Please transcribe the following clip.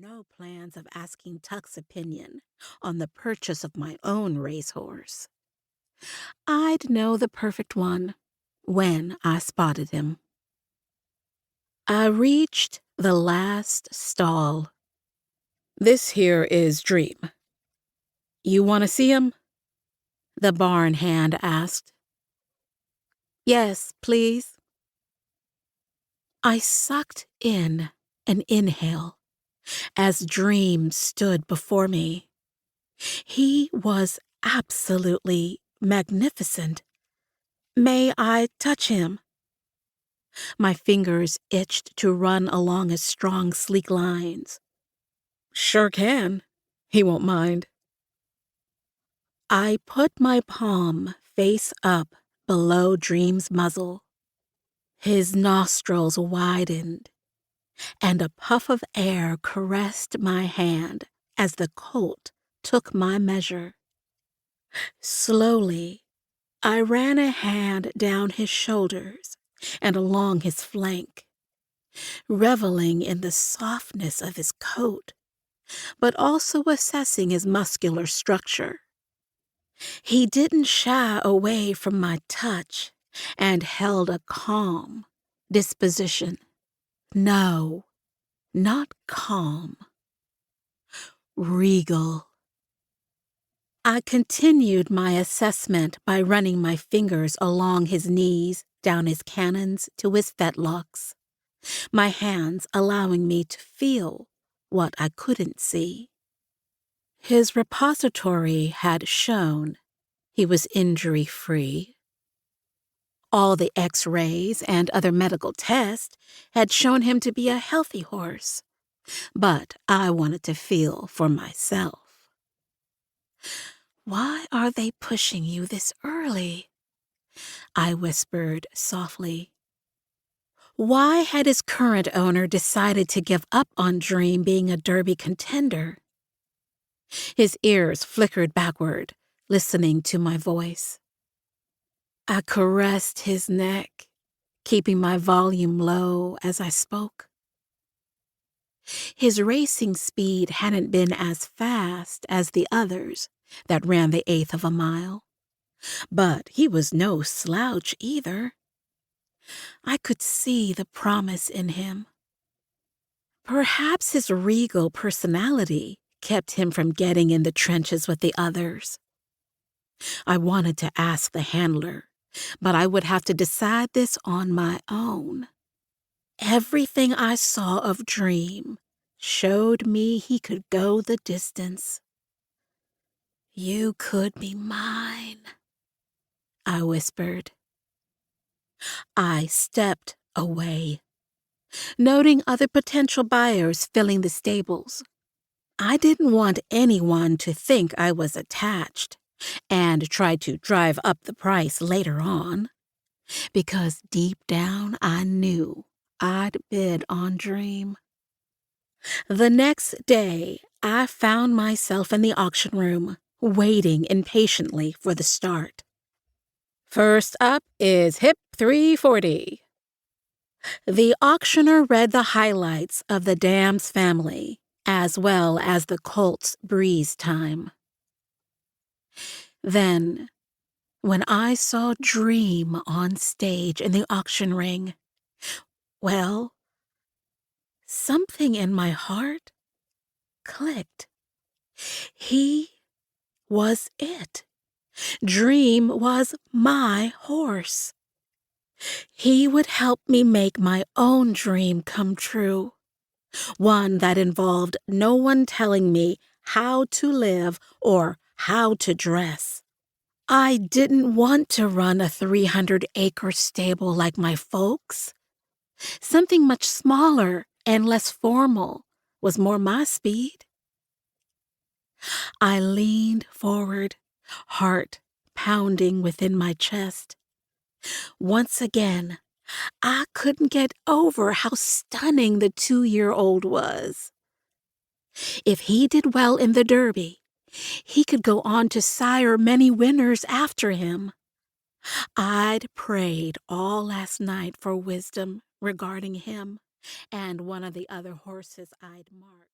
no plans of asking Tuck's opinion on the purchase of my own racehorse. I'd know the perfect one when I spotted him. I reached the last stall. "This here is Dream. You want to see him?" the barn hand asked. "Yes, please." I sucked in an inhale as Dream stood before me. He was absolutely magnificent. "May I touch him?" My fingers itched to run along his strong, sleek lines. "Sure can. He won't mind." I put my palm face up below Dream's muzzle. His nostrils widened, and a puff of air caressed my hand as the colt took my measure. Slowly, I ran a hand down his shoulders and along his flank, reveling in the softness of his coat, but also assessing his muscular structure. He didn't shy away from my touch and held a calm disposition. No, not calm. Regal. I continued my assessment by running my fingers along his knees, down his cannons to his fetlocks, my hands allowing me to feel what I couldn't see. His repository had shown he was injury-free. All the X-rays and other medical tests had shown him to be a healthy horse, but I wanted to feel for myself. "Why are they pushing you this early?" I whispered softly. Why had his current owner decided to give up on Dream being a Derby contender? His ears flickered backward, listening to my voice. I caressed his neck, keeping my volume low as I spoke. His racing speed hadn't been as fast as the others that ran the eighth of a mile, but he was no slouch either. I could see the promise in him. Perhaps his regal personality kept him from getting in the trenches with the others. I wanted to ask the handler, but I would have to decide this on my own. Everything I saw of Dream showed me he could go the distance. "You could be mine," I whispered. I stepped away, noting other potential buyers filling the stables. I didn't want anyone to think I was attached and try to drive up the price later on, because deep down I knew I'd bid on Dream. The next day, I found myself in the auction room, waiting impatiently for the start. "First up is Hip 340. The auctioneer read the highlights of the Dam's family, as well as the colt's breeze time. Then, when I saw Dream on stage in the auction ring, well, something in my heart clicked. He was it. Dream was my horse. He would help me make my own dream come true, one that involved no one telling me how to live or how to dress. I didn't want to run a 300-acre stable like my folks. Something much smaller and less formal was more my speed. I leaned forward, heart pounding within my chest. Once again, I couldn't get over how stunning the 2-year-old was. If he did well in the Derby, he could go on to sire many winners after him. I'd prayed all last night for wisdom regarding him and one of the other horses I'd marked.